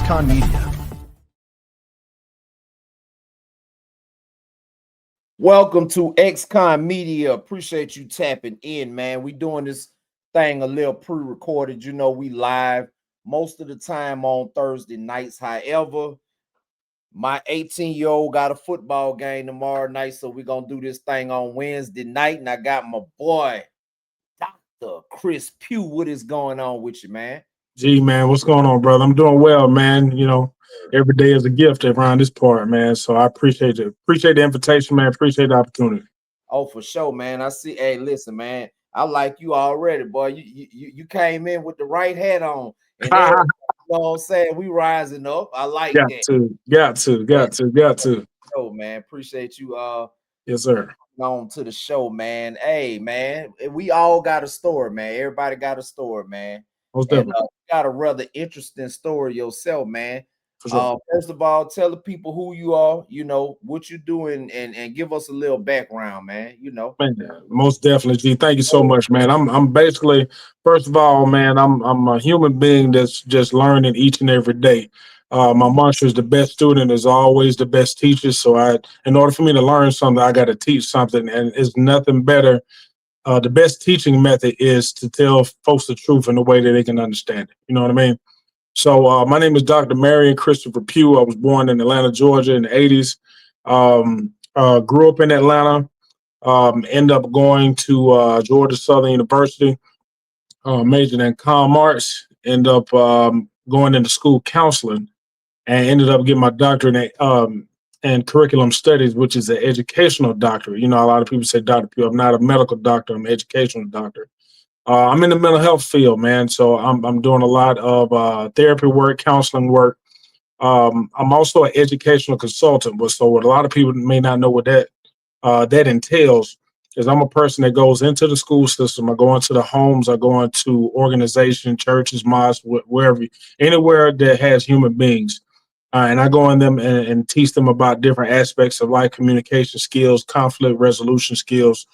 XconMedia. Welcome to XconMedia. Appreciate you tapping in, man. We doing this thing a little pre-recorded. You know, we live most of the time on Thursday nights. However, my 18-year-old got a football game tomorrow night, so we're going to do this thing on Wednesday night. And I got my boy, Dr. Chris Pugh. What is going on with you, man? Gee, man, what's going on, brother? I'm doing well, man. You know, every day is a gift around this part, man. So I appreciate it. Appreciate the invitation, man. Appreciate the opportunity. Oh, for sure, man. I see. Hey, listen, man. I like you already, boy. You came in with the right hat on. And then, you know what I'm saying? We rising up. I like that. Got to. Oh, man. Appreciate you. Yes, sir. On to the show, man. Hey, man. We all got a story, man. Everybody got a story, man. Most And definitely. got a rather interesting story yourself, man. For sure. First of all, tell the people who you are, you know, what you're doing, and give us a little background, man. You know. Man, most definitely, G. Thank you so much, man. I'm basically, first of all, man, I'm a human being that's just learning each and every day. My mantra is the best student is always the best teacher. So in order for me to learn something, I got to teach something, and it's nothing better. The best teaching method is to tell folks the truth in a way that they can understand it. You know what I mean? So my name is Dr. Marion Christopher Pugh. I was born in Atlanta, Georgia in the 80s. Grew up in Atlanta. Ended up going to Georgia Southern University, majored in comm arts. Ended up going into school counseling, and ended up getting my doctorate in curriculum studies, which is an educational doctorate. You know, a lot of people say Dr. Pugh. I'm not a medical doctor. I'm an educational doctor. I'm in the mental health field, man. So I'm doing a lot of therapy work, counseling work. I'm also an educational consultant. So what a lot of people may not know what that entails is I'm a person that goes into the school system. I go into the homes. I go into organizations, churches, mosques, wherever, anywhere that has human beings. And I go in them and teach them about different aspects of life, communication skills, conflict resolution skills,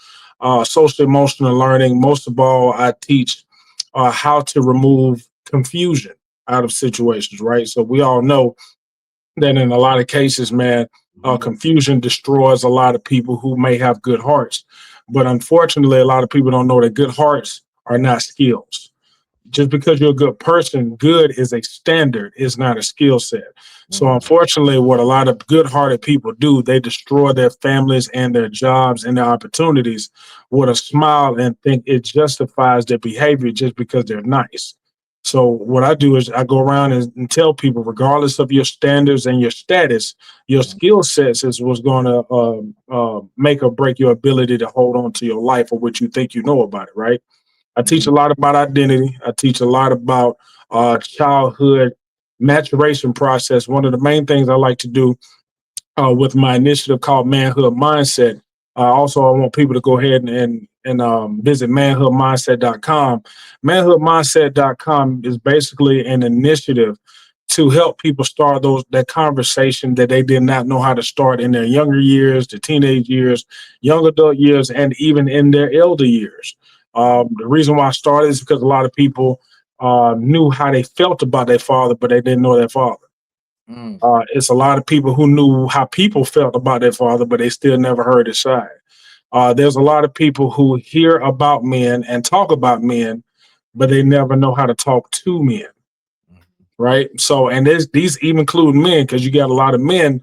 social emotional learning. Most of all, I teach how to remove confusion out of situations, right? So we all know that in a lot of cases, man, confusion destroys a lot of people who may have good hearts. But unfortunately, a lot of people don't know that good hearts are not skills. Just because you're a good person, good is a standard, it's not a skill set. So unfortunately, what a lot of good-hearted people do, they destroy their families and their jobs and their opportunities with a smile and think it justifies their behavior just because they're nice. So what I do is I go around and tell people, regardless of your standards and your status, your skill sets is what's going to make or break your ability to hold on to your life or what you think you know about it, right? I teach a lot about identity. I teach a lot about childhood maturation process. One of the main things I like to do with my initiative called Manhood Mindset. Also, I want people to go ahead and visit manhoodmindset.com. Manhoodmindset.com is basically an initiative to help people start that conversation that they did not know how to start in their younger years, the teenage years, young adult years, and even in their elder years. The reason why I started is because a lot of people knew how they felt about their father, but they didn't know their father. It's a lot of people who knew how people felt about their father, but they still never heard his side. There's a lot of people who hear about men and talk about men, but they never know how to talk to men. Right. So, and these even include men, because you got a lot of men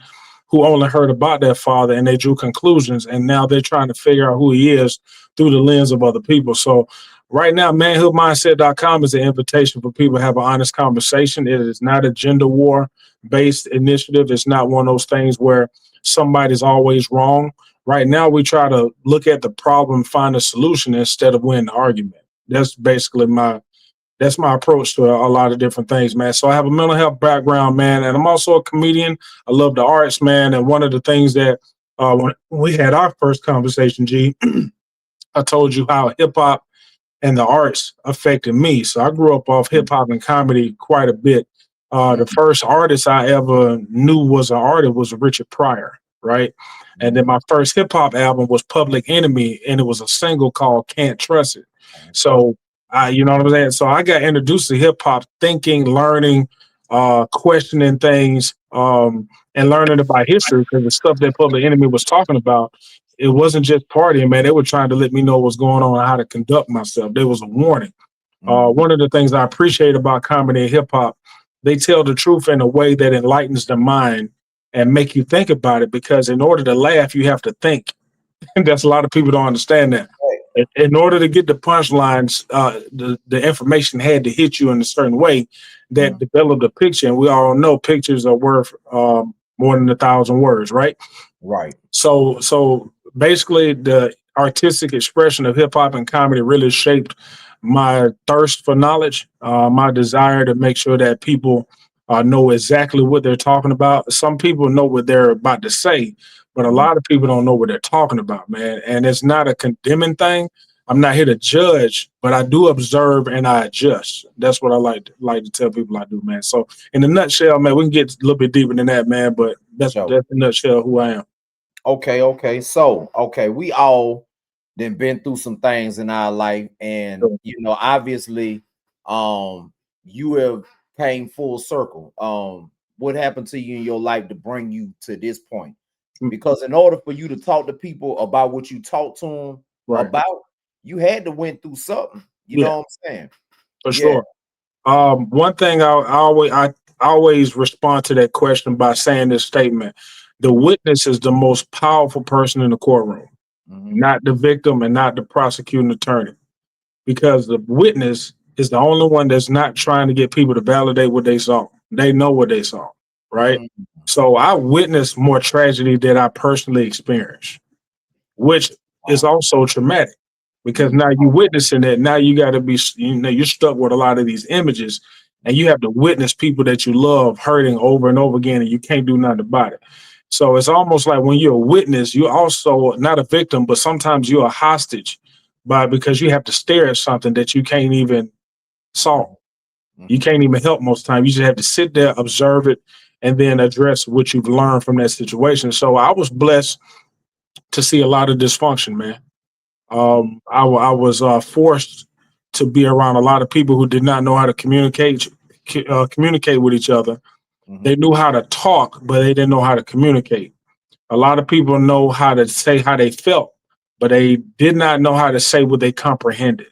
who only heard about their father and they drew conclusions, and now they're trying to figure out who he is through the lens of other people. So right now, manhoodmindset.com is an invitation for people to have an honest conversation. It is not a gender war based initiative. It's not one of those things where somebody's always wrong. Right now, we try to look at the problem, find a solution instead of win the argument. That's basically that's my approach to a lot of different things, man. So I have a mental health background, man, and I'm also a comedian. I love the arts, man. And one of the things that when we had our first conversation, G, I told you how hip hop and the arts affected me. So I grew up off hip hop and comedy quite a bit. The first artist I ever knew was an artist was Richard Pryor, right? And then my first hip hop album was Public Enemy, and it was a single called Can't Trust It. So you know what I'm saying? So I got introduced to hip hop thinking, learning, questioning things, and learning about history, because the stuff that Public Enemy was talking about, it wasn't just partying, man. They were trying to let me know what's going on and how to conduct myself. There was a warning. Mhm. One of the things I appreciate about comedy and hip hop, they tell the truth in a way that enlightens the mind and make you think about it. Because in order to laugh, you have to think. And that's a lot of people don't understand that. In order to get the punchlines, the information had to hit you in a certain way that Mhm. developed a picture. And we all know pictures are worth more than 1,000 words, right? Right. So basically, the artistic expression of hip hop and comedy really shaped my thirst for knowledge, my desire to make sure that people know exactly what they're talking about. Some people know what they're about to say, but a Mhm. lot of people don't know what they're talking about, man. And it's not a condemning thing. I'm not here to judge, but I do observe and I adjust. That's what I like to tell people I do, man. So in a nutshell, man, we can get a little bit deeper than that, man. But So that's in a nutshell who I am. okay. So we all then been through some things in our life, and So, obviously, you have came full circle. What happened to you in your life to bring you to this point? mm, Because in order for you to talk to people about what you talk to them right. about, you had to went through something. You Yeah, know what I'm saying? for Yeah. sure. One thing I always respond to that question by saying this statement: the witness is the most powerful person in the courtroom, Hmm. not the victim and not the prosecuting attorney, because the witness is the only one that's not trying to get people to validate what they saw. They know what they saw, right? Hmm. So I witnessed more tragedy than I personally experienced, which is Wow. also traumatic, because Mhm. now you witnessing it. Now you got to be, you're stuck with a lot of these images, and you have to witness people that you love hurting over and over again, and you can't do nothing about it. So it's almost like when you're a witness, you're also not a victim, but sometimes you're a hostage, because you have to stare at something that you can't even solve. Mhm. You Mhm. can't even help most times. You just have to sit there, observe it, and then address what you've learned from that situation. So I was blessed to see a lot of dysfunction, man. I was forced to be around a lot of people who did not know how to communicate with each other. They Mhm. knew how to talk, but they didn't know how to communicate. A lot of people know how to say how they felt, but they did not know how to say what they comprehended.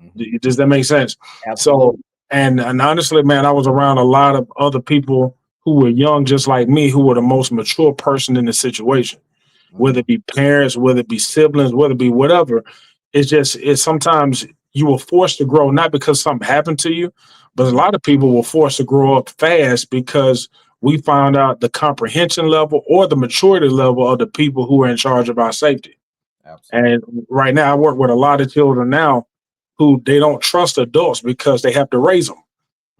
Mhm. Does that make sense? So, Absolutely. and honestly, man, I was around a lot of other people who were young, just like me, who were the most mature person in the situation, whether Mhm. it be parents, whether it be siblings, whether it be whatever. It's sometimes you were forced to grow, not because something happened to you, but a Mhm. lot of people were forced to grow up fast because we found out the comprehension level or the maturity level of the people who are in charge of our safety. Absolutely. And right now, I work with a lot of children now who they don't trust adults because they have to raise them.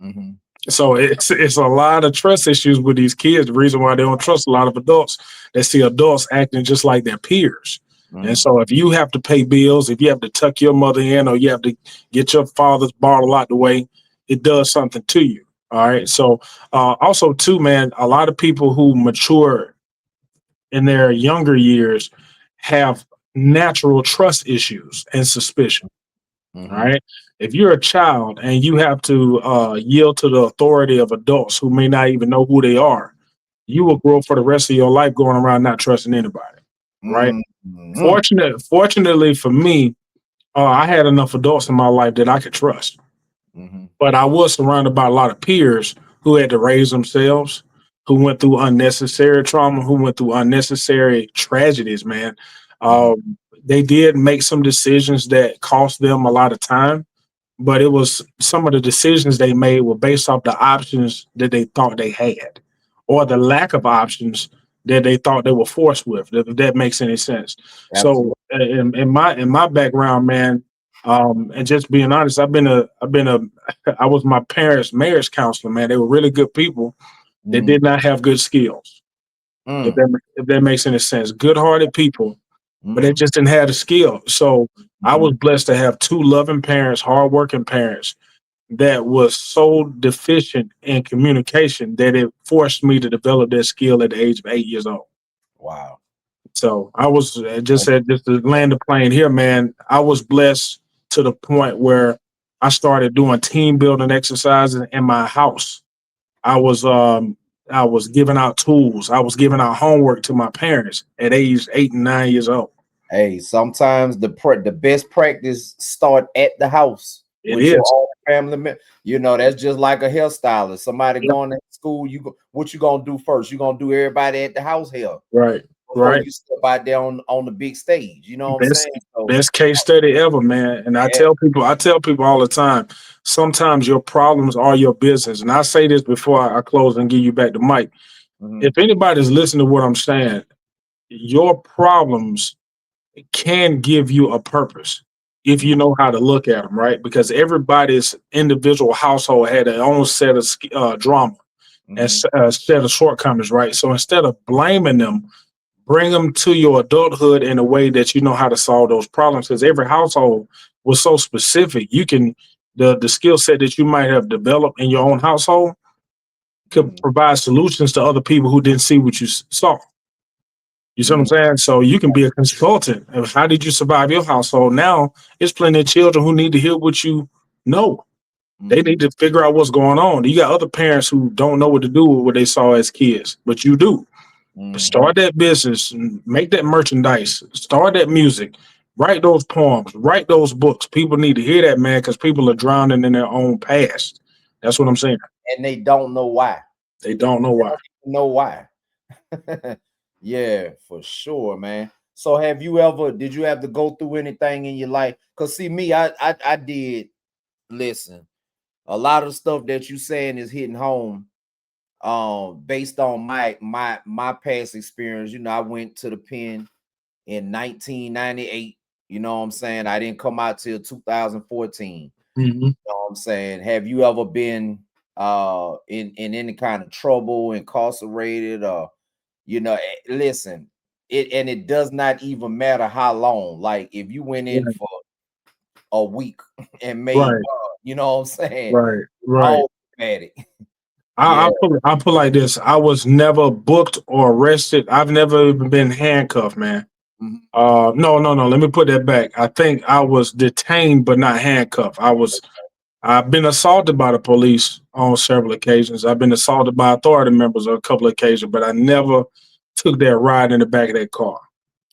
Mhm. So it's a lot of trust issues with these kids. The reason why they don't trust a lot of adults, they see adults acting just like their peers. And Mhm. so if you have to pay bills, if you have to tuck your mother in, or you have to get your father's bottle out the way, it does something to you. All right. So also too, man, a lot of people who mature in their younger years have natural trust issues and suspicion. Mhm. Right? If you're a child and you have to yield to the authority of adults who may not even know who they are, you will Mhm. grow for the rest of your life going around not trusting anybody. Right? Mhm. Fortunately for me, I had enough adults in my life that I could trust. Mhm. But I was surrounded by a lot of peers who had to raise themselves, who went through unnecessary trauma, who went through unnecessary tragedies, man. Mhm. They did make some decisions that cost them a lot of time, but it was some of the decisions they made were based off the options that they thought they had, or the lack of options that they thought they were forced with. If that makes any sense. So Absolutely. in my background, man, and just being honest, I was my parents' marriage counselor, man. They were really good people. They Mhm. did not have good skills. If Mm. that makes any sense, good-hearted people, but they Mhm. just didn't have the skill. So I Mhm. was blessed to have two loving parents, hardworking parents that was so deficient in communication that it forced me to develop that skill at the age of 8 years old. Wow. So I was just to land the plane here, man. I was blessed to the point where I started doing team building exercises in my house. I was giving out tools. I was giving out homework to my parents at age 8 and 9 years old. Hey, sometimes the best practice start at the house It with your is. own family member. You know, that's just like a hairstylist. Somebody Yep. going to school, what you gonna do first? You gonna do everybody at the house hair Right. before Right. you step out there on the big stage. You know what I'm Best saying? So best case study ever, man. And yeah. I tell people all the time, sometimes your problems are your business. And I say this before I close and give you back the mic. Mhm, If anybody's listening to what I'm saying, your problems can give you a purpose if you mhm, know how to look at them, right? Because everybody's individual household had their own set of drama and mhm, set of shortcomings, right? So instead of blaming them, bring them to your adulthood in a way that you know how to solve those problems. Because every household was so specific. You can the skill set that you might have developed in your own household could mhm, provide solutions to other people who didn't see what you saw. You see what I'm mhm, saying? So you can be a consultant. Of how did you survive your household? Now it's plenty of children who need to hear what you know. They need mhm, to figure out what's going on. You got other parents who don't know what to do with what they saw as kids, but you do. mhm, Start that business, make that merchandise, start that music, write those poems, write those books. People need to hear that, man, because people are drowning in their own past. That's what I'm saying. and they don't know why. They don't know why. Know why. Yeah, for sure, man. So did you have to go through anything in your life? Because see me, I did. Listen, a lot of stuff that you saying is hitting home. Based on my past experience. You know, I went to the pen in 1998. You know what I'm saying? I didn't come out till 2014. Hmm. You know what I'm saying? Have you ever been in any kind of trouble, incarcerated, or listen, it does not even matter how long. Like if you went in Right, for a week and made right, bond, you know what I'm saying? right, right. All automatic. I, Yeah. I put like this. I was never booked or arrested. I've never even been handcuffed, man. Mhm. No, no, no. Let me put that back. I think I was detained but not handcuffed. I've been assaulted by the police on several occasions. I've been assaulted by authority members on a couple of occasions, but I never took that ride in the back of that car.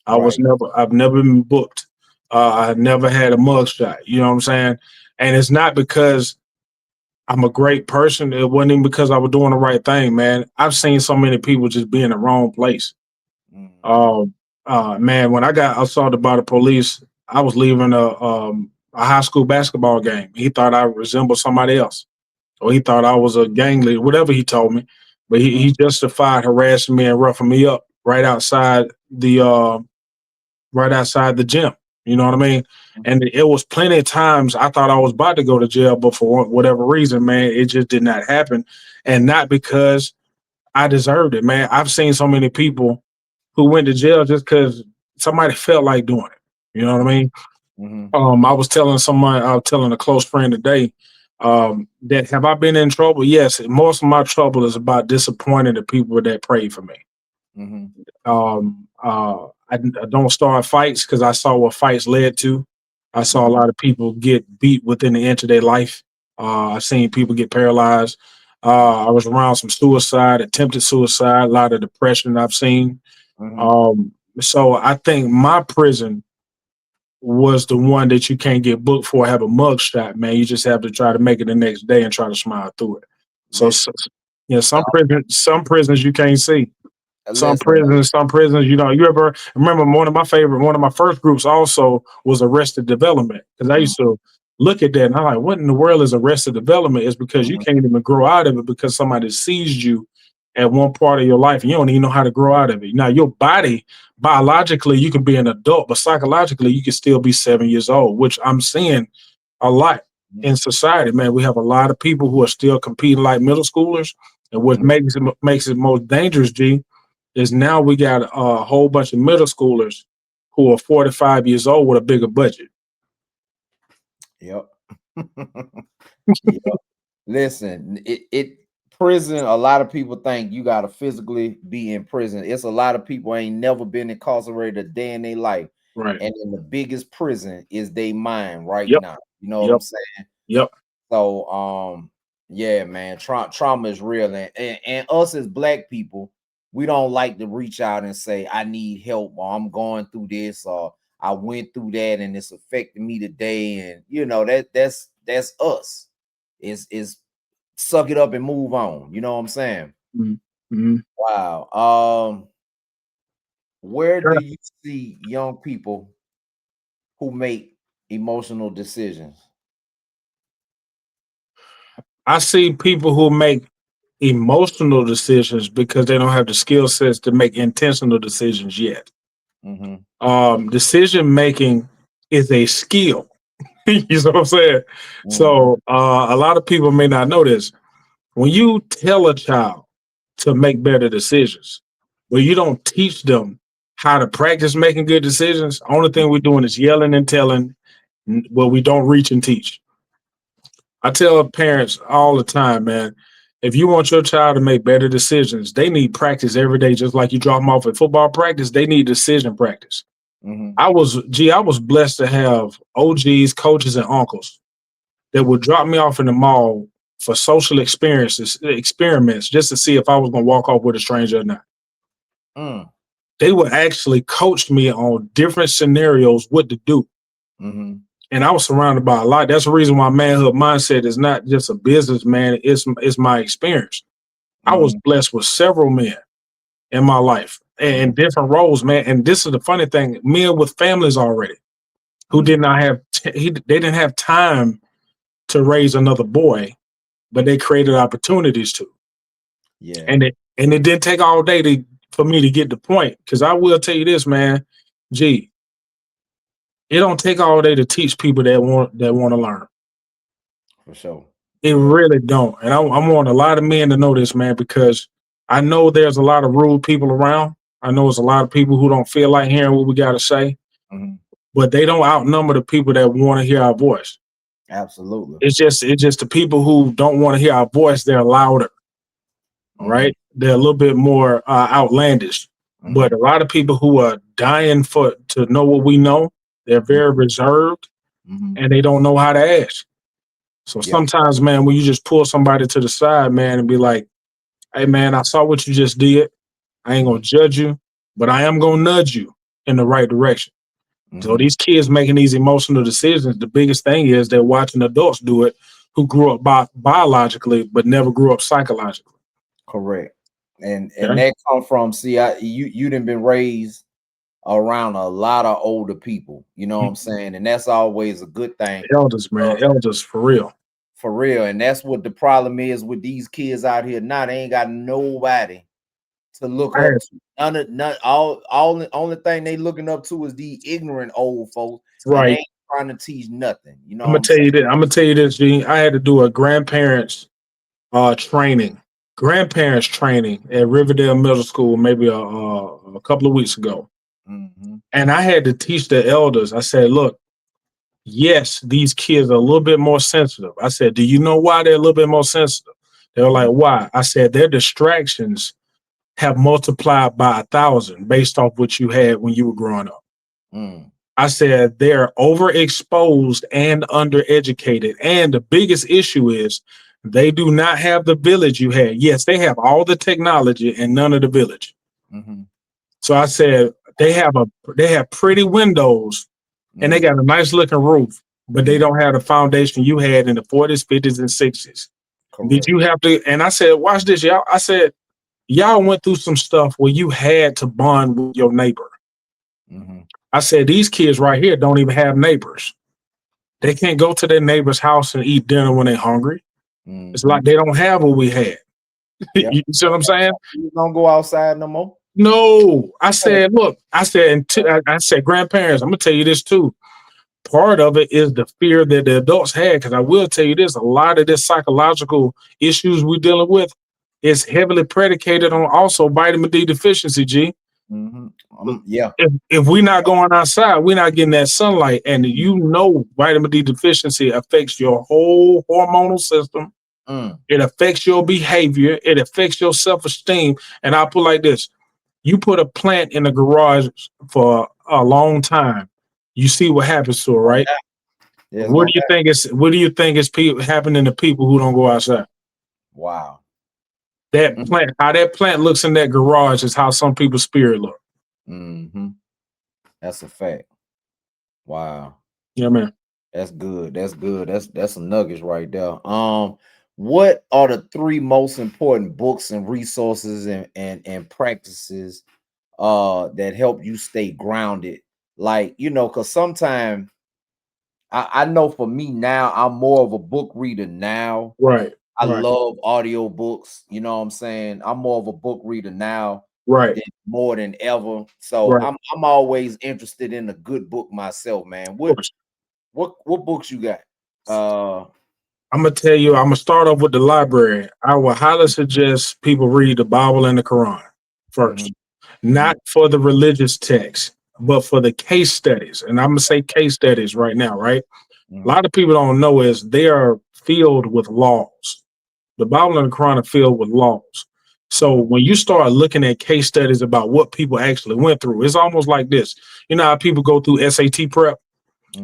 Right. I've never been booked. I never had a mugshot. You know what I'm saying? And it's not because I'm a great person. It wasn't even because I was doing the right thing, man. I've seen so many people just be in the wrong place. Mhm. Um, man, when I got assaulted by the police, I was leaving a high school basketball game. He thought I resembled somebody else, or he thought I was a gang leader, whatever he told me. But Mhm. he justified harassing me and roughing me up right outside the gym. You know what I mean? And it was plenty of times I thought I was about to go to jail, but for whatever reason, man, it just did not happen. And not because I deserved it, man. I've seen so many people who went to jail just because somebody felt like doing it. You know what I mean? Mhm. I was telling a close friend today, that have I been in trouble? Yes. Most of my trouble is about disappointing the people that prayed for me. Mhm. I don't start fights because I saw what fights led to. I saw a Mhm. lot of people get beat within the inch of their life. I've seen people get paralyzed. I was around some suicide, attempted suicide, a lot of depression I've seen. Mhm. So I think my prison was the one that you can't get booked for, have a mug shot, man. You just have to try to make it the next day and try to smile through it. So, Listen, yeah, some prisons you can't see. listen. Some prisons, you ever remember one of my first groups also was Arrested Development. Because I Mhm. used to look at that and I'm like, what in the world is Arrested Development? It's because you Mhm. can't even grow out of it because somebody seized you at one part of your life and you don't even know how to grow out of it. Now your body, biologically, you can be an adult, but psychologically you can still be 7 years old, which I'm seeing a lot Mhm. in society, man. We have a lot of people who are still competing like middle schoolers. And what Mhm. makes it most dangerous, G, is now we got a whole bunch of middle schoolers who are 45 years old with a bigger budget. Yep. Yep. Listen, it prison. A lot of people think you gotta physically be in prison. It's a lot of people ain't never been incarcerated a day in their life, Right. and in the biggest prison is their mind right Yep. now. You know what I'm Yep. saying? Yep. So, Yeah, man. Trauma is real, and us as black people, we don't like to reach out and say, "I need help," or "I'm going through this," or "I went through that and it's affecting me today." And that's us. Is suck it up and move on. You know what I'm saying? Mm-hmm. Wow. Where do you see young people who make emotional decisions? I see people who make emotional decisions because they don't have the skill sets to make intentional decisions yet. Mm-hmm. Decision making is a skill. You know what I'm saying? Mm-hmm. So a lot of people may not know this. When you tell a child to make better decisions, but you don't teach them how to practice making good decisions, only thing we're doing is yelling and telling. Well, we don't reach and teach. I tell parents all the time, man, if you want your child to make better decisions, they need practice every day, just like you drop them off at football practice. They need decision practice. Mm-hmm. I was blessed to have OGs, coaches, and uncles that would drop me off in the mall for social experiments, just to see if I was going to walk off with a stranger or not. Mm. They would actually coach me on different scenarios, what to do. Mm-hmm. And I was surrounded by a lot. That's the reason why Manhood Mindset is not just a business, man. It's my experience. I was Mm-hmm. blessed with several men in my life and different roles, man. And this is the funny thing: men with families already who Mm-hmm. did not have they didn't have time to raise another boy, but they created opportunities to. Yeah. And it didn't take all day for me to get the point. Because I will tell you this, man. Gee, it don't take all day to teach people that want to learn. For sure. It Yeah. really don't. And I want a lot of men to know this, man, because I know there's a lot of rude people around. I know there's a lot of people who don't feel like hearing what we got to say, Mm-hmm. but they don't outnumber the people that want to hear our voice. Absolutely. It's just the people who don't want to hear our voice. They're louder, Mm-hmm. right? They're a little bit more outlandish. But Mm-hmm. a lot of people who are dying to know what we know, they're very reserved Mm-hmm. and they don't know how to ask. So Yeah. sometimes, man, when you just pull somebody to the side, man, and be like, "Hey, man, I saw what you just did. I ain't gonna judge you, but I am gonna nudge you in the right direction." So Mm-hmm. these kids making these emotional decisions, the biggest thing is they're watching adults do it who grew up biologically but never grew up psychologically. Correct. And Okay, that come from, see, you done been raised around a lot of older people, you know what I'm saying? And that's always a good thing. elders, man, Uh, elders for real. for real. And that's what the problem is with these kids out here now. They ain't got nobody to look I up had, to. None all the only thing they looking up to is the ignorant old folks, and they right. ain't trying to teach nothing. You know I'm what gonna I'm tell saying? you this. I'm gonna tell you this, Gene. I had to do a grandparents training at Riverdale Middle School, maybe a couple of weeks ago, Mm-hmm. and I had to teach the elders. I said, "Look, yes, these kids are a little bit more sensitive." I said, "Do you know why they're a little bit more sensitive?" They were like, "Why?" I said, "Their distractions have multiplied by 1,000 based off what you had when you were growing up." Mm-hmm. I said, "They're overexposed and undereducated. And the biggest issue is they do not have the village you had. Yes, they have all the technology and none of the village." Mm-hmm. So I said, they have pretty windows and they Mm-hmm. got a nice looking roof, but they Mm-hmm. don't have the foundation you had in the 40s, 50s, and 60s. Did Correct. you have to? And I said, "Watch this, y'all." I said, "Y'all went through some stuff where you had to bond with your neighbor." Mm-hmm. I said, "These kids right here don't even have neighbors. They can't go to their neighbor's house and eat dinner when they're hungry. It's Mm-hmm. like they don't have what we had." Yeah. You see what I'm saying? You don't go outside no more. No, I said, look, I said, I said, grandparents, I'm gonna tell you this too. Part of it is the fear that the adults had, because I will tell you this: a lot of this psychological issues we're dealing with is heavily predicated on also vitamin D deficiency. G, Mm-hmm. Yeah. if we're not going outside, we're not getting that sunlight, and vitamin D deficiency affects your whole hormonal system. Mm. It affects your behavior. It affects your self esteem. And I'll put it like this: you put a plant in the garage for a long time, you see what happens to it, right? Yeah, it's gonna What do you think is happening to people who don't go outside? Wow. That plant, how that plant looks in that garage is how some people's spirit look. Mm-hmm. That's a fact. Wow. Yeah, man. That's good. That's good. That's some nuggets right there. What are the three most important books and resources and practices that help you stay grounded? Like, because sometimes I know for me now, I'm more of a book reader now. Right. I Right. love audio books, you know what I'm saying? I'm more of a book reader now Right. than more than ever. So Right. I'm always interested in a good book myself, man. Of What course. what books you got? Uh I'm gonna tell you, I'm gonna start off with the library. I would highly suggest people read the Bible and the Quran first, mhm, mhm, not for the religious text, but for the case studies. And I'm gonna say case studies right now, right? A mhm, lot of people don't know is they are filled with laws. The Bible and the Quran are filled with laws. So mhm, when you start looking at case studies about what people actually went through, it's almost like this. You know how people go through SAT prep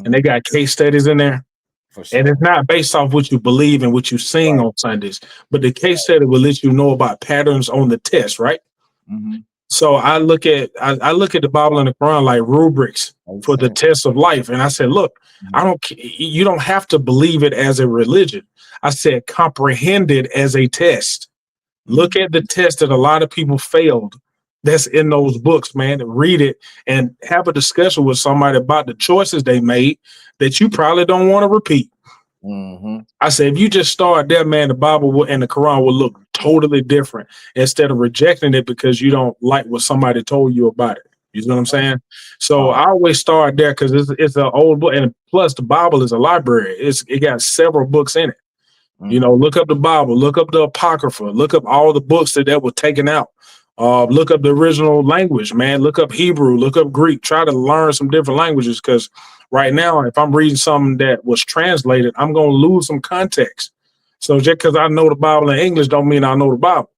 and they mhm. got case studies in there? For And it's sure. not based off what you believe and what you sing Right, on Sundays, but the case study will let you know about patterns on the test, right? mhm. So I look at the Bible and the Quran like rubrics Makes for the sense. test of life. And I said, look, Mhm, you don't have to believe it as a religion. I said comprehend it as a test. Look mhm, at the test that a lot of people failed that's in those books, man. Read it and have a discussion with somebody about the choices they made that you probably don't want to repeat. mhm. I said, if you just start there, man, the and the Quran will look totally different instead of rejecting it because you don't like what somebody told you about it. You know what I'm saying? So Wow. I always start there because it's an old book, and plus the Bible is a library. It got several books in it. You know, Mhm, look up the Bible, look up the Apocrypha, look up all the books that were taken out. Look up the original language, man. Look up Hebrew, look up Greek. Try to learn some different languages because right now, if I'm reading something that was translated, I'm going to lose some context. So just because I know the Bible in English don't mean I know the Bible.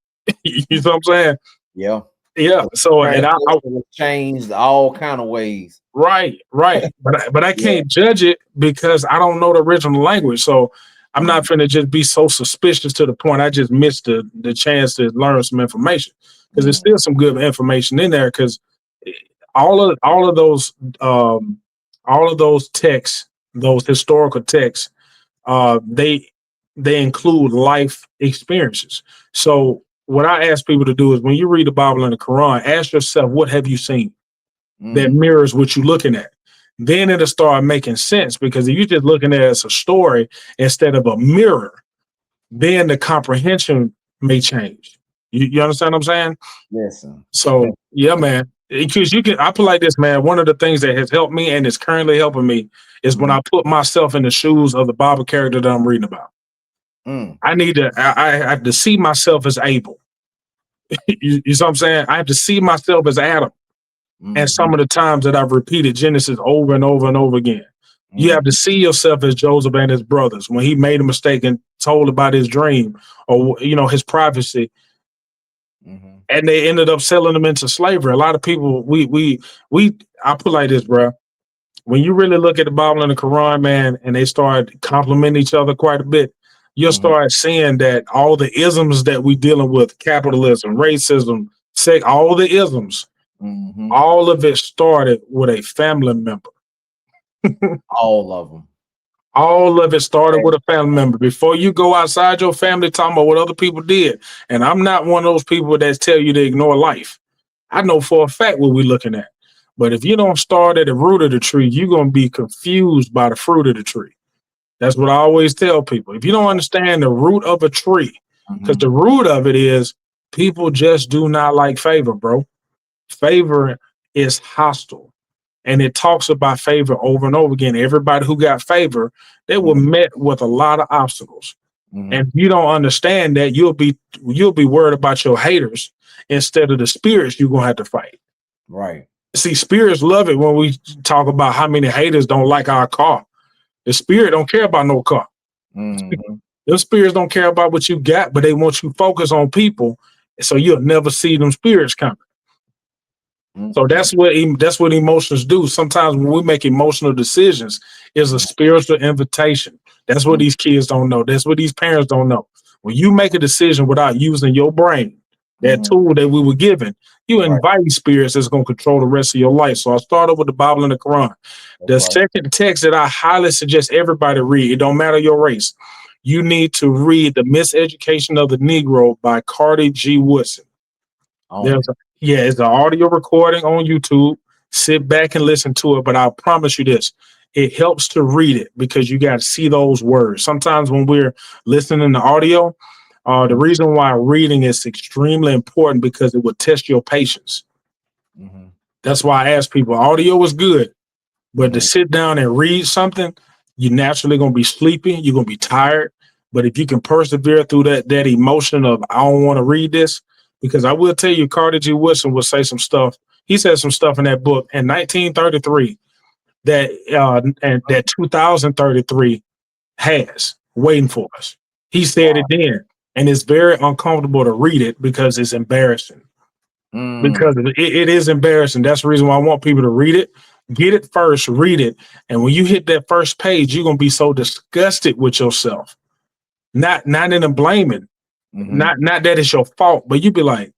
You know mhm. what I'm saying? Yeah. Yeah. The So, and I translation was changed all kind of ways. right, right. But I Yeah. can't judge it because I don't know the original language. So I'm not Mhm, finna just be so suspicious to the point I just missed the chance to learn some information. Because there's mhm, still some good information in there. Because all of those all of those texts, those historical texts, they include life experiences. So what I ask people to do is when you read the Bible and the Quran, ask yourself, what have you seen that mhm. mirrors what you're looking at? Then it'll start making sense because if you're just looking at it as a story instead of a mirror, then the comprehension may change. You understand what I'm saying? Listen. So yeah, man. Because you can, I put like this, man. One of the things that has helped me and is currently helping me is when Mhm, I put myself in the shoes of the Bible character that I'm reading about. mm, I have to see myself as Abel. You know what I'm saying? I have to see myself as Adam. And some mhm, of the times that I've repeated Genesis over and over and over again. You have to mhm, see yourself as Joseph and his brothers when he made a mistake and told about his dream or his prophecy, mhm, and they ended up selling him into slavery. A lot of people, we I put like this, bro. When you really look at the Bible and the Quran, man, and they start complimenting each other quite a bit, you'll mhm, start seeing that all the isms that we dealing with, capitalism, racism, sex, all the isms, mhm. all of it started with a family member. All of them. All of it started with a family member. Before you go outside your family talking about what other people did, and I'm not one of those people that tell you to ignore life. I know for a fact what we're looking at. But if you don't start at the root of the tree, you're going to be confused by the fruit of the tree. That's what I always tell people. If you don't understand the root of a tree, because the Mhm, root of it is people just do not like favor, bro. Favor is hostile. And it talks about favor over and over again. Everybody who got favor, they were mhm, met with a lot of obstacles. And mhm. if you don't understand that, you'll be worried about your haters instead of the spirits you're gonna have to fight. Right. See, spirits love it when we talk about how many haters don't like our car. The spirit don't care about no car. Mhm, Them spirits don't care about what you got, but they want you focused on people, so you'll never see them spirits coming. So mhm, that's what emotions do. Sometimes when we make emotional decisions, is a mhm, spiritual invitation. That's what these kids don't know. That's what these parents don't know. When you make a decision without using your brain, that tool that we were given, you Right. invite spirits that's going to control the rest of your life. So I started with the Bible and the Quran. That's The right. second text that I highly suggest everybody read, it don't matter your race, you need to read The Miseducation of the Negro by Carter G. Woodson. On There's it. it's an audio recording on YouTube. Sit back and listen to it. But I promise you this, it helps to read it because you got to see those words. Sometimes when we're listening to audio, the Mhm. reason why reading is extremely important because it will test your patience. Mhm. That's why I ask people, audio is good, but to Mhm. sit down and read something, you're naturally going to be sleepy. You're going to be tired. But if you can persevere through that emotion of, I don't want to read this, because I will tell you, Carter G. Woodson will say some stuff. He said some stuff in that book in 1933 that and that 2033 has waiting for us. He said it then, and it's very uncomfortable to read it because it's embarrassing. Mm. Because it is embarrassing. That's the reason why I want people to read it. Get it first, read it, and when you hit that first page, you're gonna be so disgusted with yourself. Not in a blaming, Mhm. not that it's your fault, but you be like,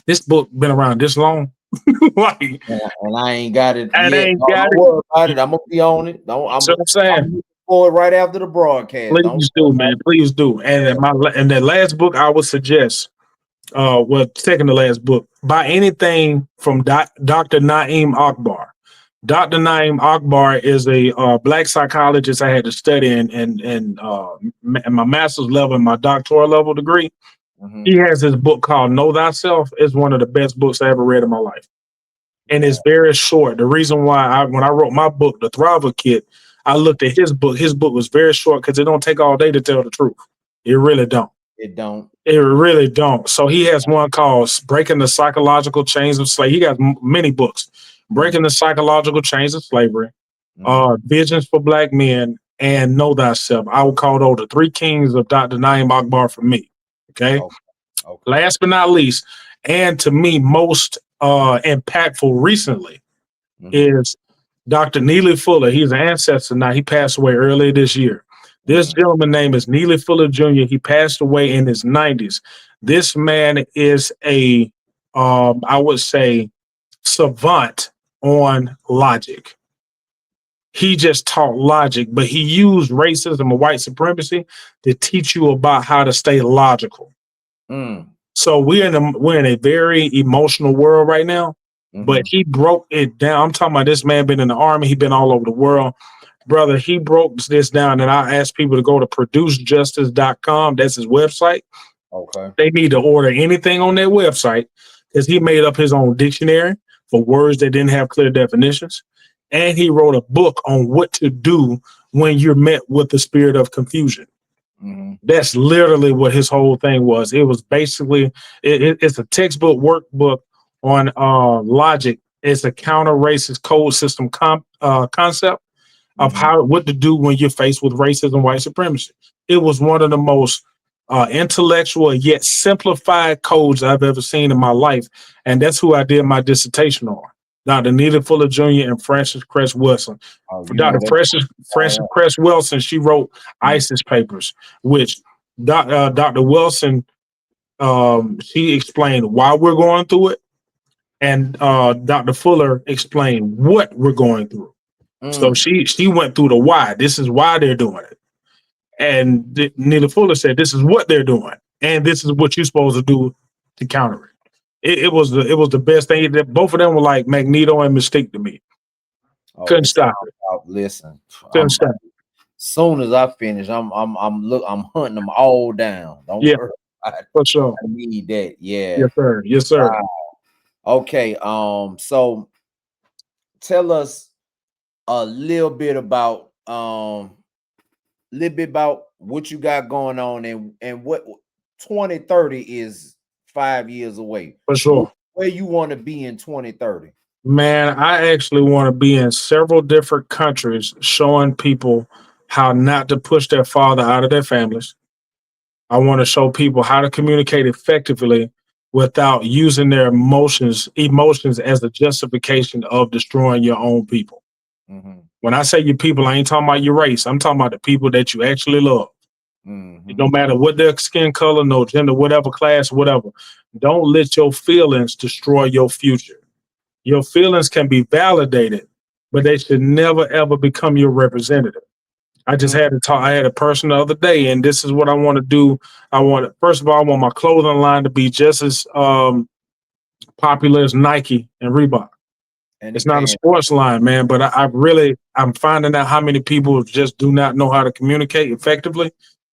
this book been around this long, like, And I ain't got it and I yet. ain't Don't got it. worry about it. I'm gonna be on it. Don't So I'm saying, I'm looking for it right after the broadcast. Don't please worry do, about man, please do. it. And that last book I would suggest, well, second to last book, buy anything from Dr. Naeem Akbar. Dr. Naeem Akbar is a black psychologist I had to study in my master's level and my doctoral level degree. Mhm. He has this book called Know Thyself. It's one of the best books I ever read in my life. And Yeah. it's very short. The reason why when I wrote my book, The Thriver Kit, I looked at his book. His book was very short because it don't take all day to tell the truth. It really don't. It don't. It really don't. So he has one called Breaking the Psychological Chains of Slavery. He got many books. Mhm. Breaking the Psychological Chains of Slavery, Mhm. Visions for Black Men, and Know Thyself. I would call those the three kings of Dr. Naeem Akbar for me. Okay. Okay. Okay. Last but not least, and to me most impactful recently, Mhm. is Dr. Neely Fuller. He's an ancestor now. He passed away earlier this year. This Mhm. gentleman's name is Neely Fuller Jr. He passed away in his 90s. This man is I would say, savant on logic. He just taught logic, but he used racism and white supremacy to teach you about how to stay logical. Mm. So we're in a very emotional world right now, but Mhm. he broke it down. I'm talking about this man been in the army, he been all over the world. Brother, he broke this down, and I asked people to go to producejustice.com. That's his website. Okay. They need to order anything on their website because he made up his own dictionary for words that didn't have clear definitions. And he wrote a book on what to do when you're met with the spirit of confusion. Mhm. That's literally what his whole thing was. It was basically it's a textbook workbook on logic. It's a counter racist code system concept of Mhm. what to do when you're faced with racism and white supremacy. It was one of the most intellectual yet simplified codes I've ever seen in my life, and that's who I did my dissertation on. Dr. Nita Fuller Jr. and Frances Cress Wilson. Oh, For you know Dr. that. Frances Cress Wilson, she wrote Mhm. ISIS papers, which Dr. Wilson, she explained why we're going through it, and Dr. Fuller explained what we're going through. So Mm. she went through the why. This is why they're doing it. And Nita Fuller said, this is what they're doing. And this is what you're supposed to do to counter it. It was the best thing. That both of them were like Magneto and Mystique to me. Oh, Couldn't it sounds stop it. out. Listen, Couldn't stop it. soon as I finish, I'm hunting them all down. Don't Yeah, worry about it. for sure. I need that. Yeah. Yes, sir. Yes, sir. Wow. Okay. So tell us a little bit about what you got going on and what 2030 is 5 years away. For sure. Where you want to be in 2030? Man, I actually want to be in several different countries showing people how not to push their father out of their families. I want to show people how to communicate effectively without using their emotions as a justification of destroying your own people. Hmm. When I say your people, I ain't talking about your race. I'm talking about the people that you actually love. No matter what their skin color, no gender, whatever class, whatever. Don't let your feelings destroy your future. Your feelings can be validated, but they should never ever become your representative. I just had to talk. I had a person the other day, and this is what I want to do. First of all, I want my clothing line to be just as popular as Nike and Reebok. And the It's not a pants. sports line, man, but I'm finding out how many people just do not know how to communicate effectively.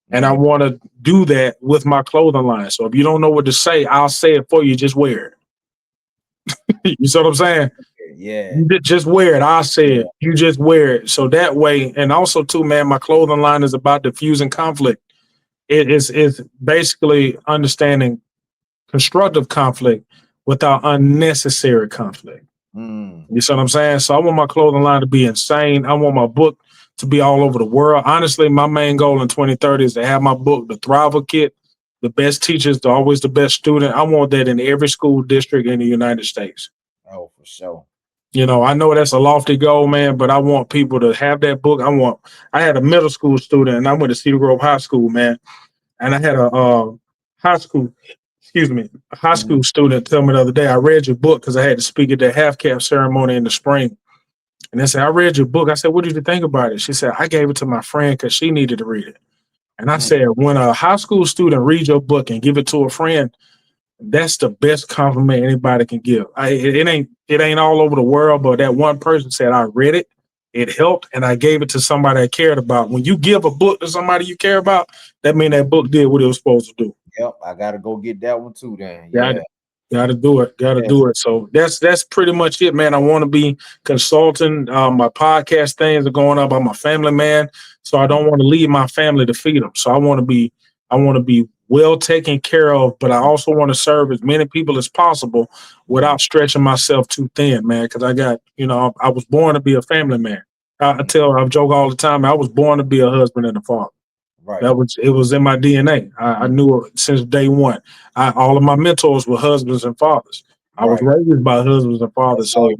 And I want to do that with my clothing line. So if you don't know what to say, I'll say it for you. Just wear it. You see what I'm saying? Yeah. Just wear it. I say Yeah. it. You just wear it. So that way, and also too, man, my clothing line is about diffusing conflict. It's basically understanding constructive conflict without unnecessary conflict. You see what I'm saying? So I want my clothing line to be insane. I want my book to be all over the world. Honestly, my main goal in 2030 is to have my book, the Thriver Kit, the best teachers, always the best student. I want that in every school district in the United States. Oh, for sure. You know, I know that's a lofty goal, man, but I want people to have that book. I had a middle school student and I went to Cedar Grove High School, man. And I had high school, a high school student tell me the other day, I read your book because I had to speak at the half cap ceremony in the spring. And they said, I read your book. I said, what did you think about it? She said, I gave it to my friend because she needed to read it. And I said, when a high school student reads your book and give it to a friend, that's the best compliment anybody can give. It ain't all over the world, but that one person said, I read it, it helped, and I gave it to somebody I cared about. When you give a book to somebody you care about, that means that book did what it was supposed to do. Yep, I gotta go get that one too. Then, Got yeah, it. Got to do it. Got to yeah. do it. So that's pretty much it, man. I want to be consulting. My podcast things are going up. I'm a family man, so I don't want to leave my family to feed them. So I want to be well taken care of, but I also want to serve as many people as possible without stretching myself too thin, man. Because I was born to be a family man. I joke all the time. I was born to be a husband and a father. Right. It was in my DNA. I knew it since day one. All of my mentors were husbands and fathers. I was raised by husbands and fathers, so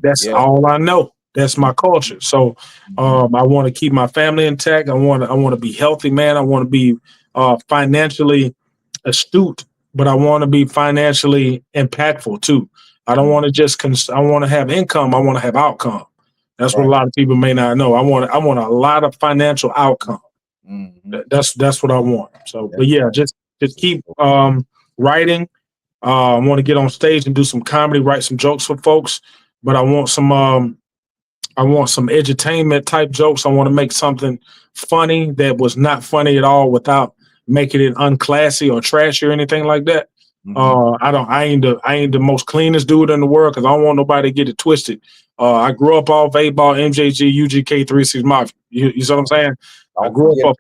that's all I know. That's my culture. So I want to keep my family intact. I want to be healthy, man. I want to be financially astute, but I want to be financially impactful too. I don't want to just I want to have income. I want to have outcome. That's what a lot of people may not know. I want a lot of financial outcome. That's what I want. So, but yeah, just keep writing. I want to get on stage and do some comedy, write some jokes for folks. But I want some edutainment type jokes. I want to make something funny that was not funny at all without making it unclassy or trashy or anything like that. I ain't the most cleanest dude in the world because I don't want nobody to get it twisted. I grew up off 8-ball, MJG, UGK, 3-6 Mafia. You see what I'm saying? I grew up.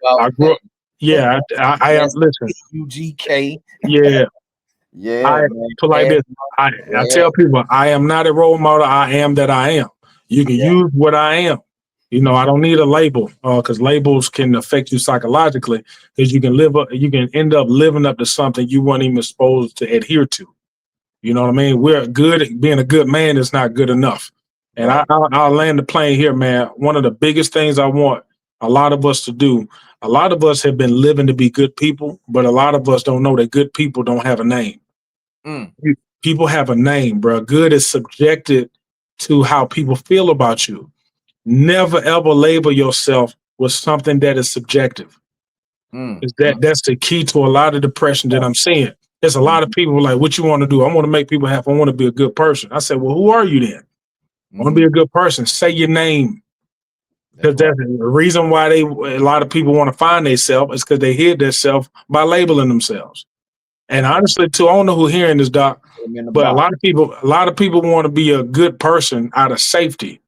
Yeah, I am. Listen, UGK. yeah, Yeah, man. put like this. I tell people I am not a role model. I am that I am. You can use what I am. You know, I don't need a label because labels can affect you psychologically because you can end up living up to something you weren't even supposed to adhere to. You know what I mean? Being a good man is not good enough. And I'll land the plane here, man. One of the biggest things I want a lot of us to do, a lot of us have been living to be good people, but a lot of us don't know that good people don't have a name. People have a name, bro. Good is subjected to how people feel about you. Never ever label yourself with something that is subjective. That's the key to a lot of depression that I'm seeing. There's a lot of people like, what you want to do? I want to make people happy. I want to be a good person. I said, well, who are you then? I want to be a good person. Say your name. Because that's the reason why a lot of people want to find themselves is because they hid themselves by labeling themselves. And honestly, too, I don't know who hearing this, Doc, but a lot of people want to be a good person out of safety,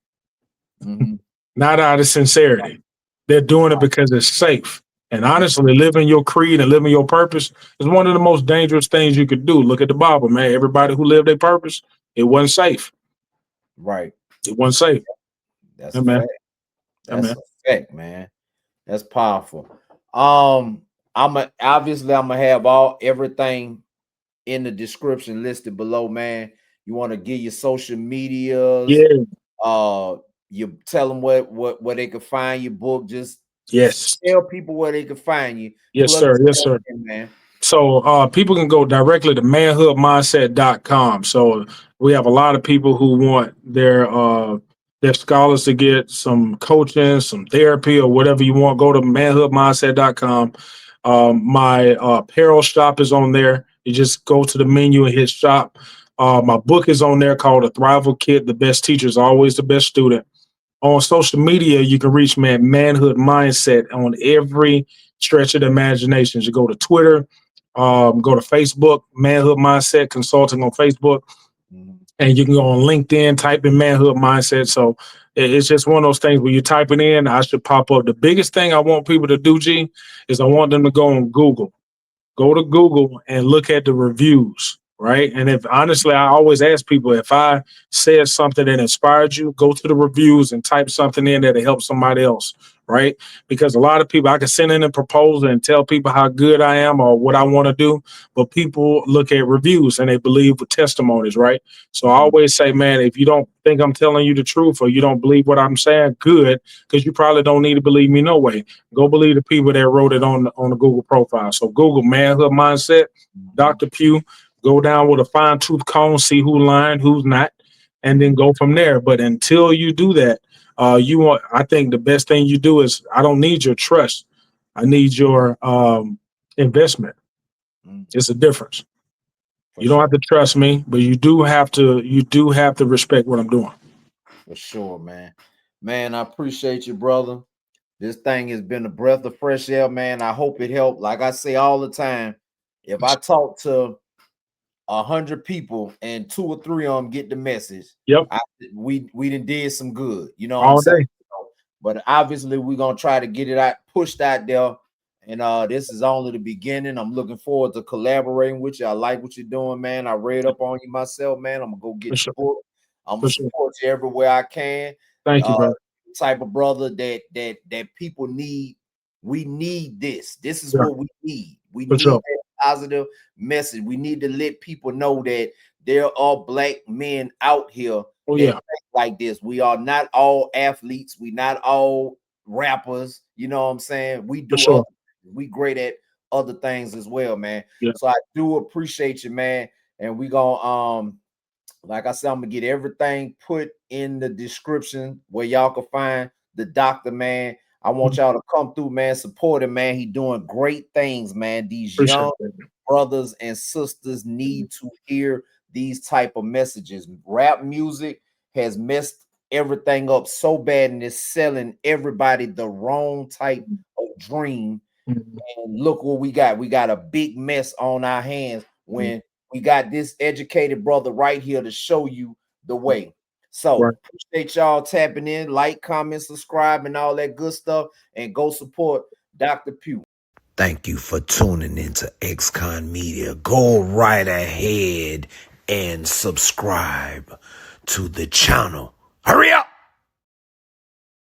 not out of sincerity. They're doing it because it's safe. And honestly, living your creed and living your purpose is one of the most dangerous things you could do. Look at the Bible, man. Everybody who lived their purpose, it wasn't safe. Right. It wasn't safe. That's a fact. That's a fact, man. That's powerful. I'm gonna have everything in the description listed below, man. You want to give your social medias, you tell them where they can find your book. Just Yes. Tell people where they can find you. Yes, Plug sir. Yes, yourself sir. in, man. So people can go directly to manhoodmindset.com. So we have a lot of people who want their scholars to get some coaching, some therapy, or whatever you want. Go to manhoodmindset.com. My apparel shop is on there. You just go to the menu and hit shop. My book is on there called A Thrival Kit. The best teacher is always the best student. On social media, you can reach me at Manhood Mindset on every stretch of the imagination. You go to Twitter, go to Facebook, Manhood Mindset Consulting on Facebook, and you can go on LinkedIn, type in Manhood Mindset. So it's just one of those things where you type it in, I should pop up. The biggest thing I want people to do, G, is I want them to go on Google. Go to Google and look at the reviews, right? And if honestly, I always ask people, if I said something that inspired you, go to the reviews and type something in that'll help somebody else, right? Because a lot of people, I can send in a proposal and tell people how good I am or what I want to do, but people look at reviews and they believe with testimonies, right? So I always say, man, if you don't think I'm telling you the truth or you don't believe what I'm saying, good, because you probably don't need to believe me no way. Go believe the people that wrote it on the Google profile. So Google Manhood Mindset, Dr. Pugh, go down with a fine tooth comb, see who's lying, who's not, and then go from there. But until you do that, I think the best thing you do is, I don't need your trust. I need your investment. It's a difference. You don't have to trust me, but you do have to respect what I'm doing. For sure, man. Man, I appreciate you, brother. This thing has been a breath of fresh air, man. I hope it helped. Like I say all the time, if I talk to 100 people and 2 or 3 of them get the message, Yep. We done did some good. You know what I'm All saying? day. But obviously, we're gonna try to get it out, pushed out there. And this is only the beginning. I'm looking forward to collaborating with you. I like what you're doing, man. I read up on you myself, man. I'm gonna go get For the sure. book. I'm For gonna sure. support you everywhere I can. Thank you, bro. Type of brother that people need. We need this. This is Yeah. what we need. We For need sure. that positive message. We need to let people know that there are black men out here Oh, that yeah. think like this. We are not all athletes. We not all rappers. You know what I'm saying? We For do sure. we great at other things as well, man. Yeah. So I do appreciate you, man. And we gonna like I said, I'm gonna get everything put in the description where y'all can find the doctor, man. I want y'all to come through, man. Support him, man. He doing great things, man. These Appreciate young it. brothers and sisters need to hear these type of messages. Rap music has messed everything up so bad, and it's selling everybody the wrong type of dream. And look what we got. We got a big mess on our hands when we got this educated brother right here to show you the way. So Right. appreciate y'all tapping in, like, comment, subscribe, and all that good stuff. And go support Dr. Pugh. Thank you for tuning into XconMedia. Go right ahead and subscribe to the channel. Hurry up!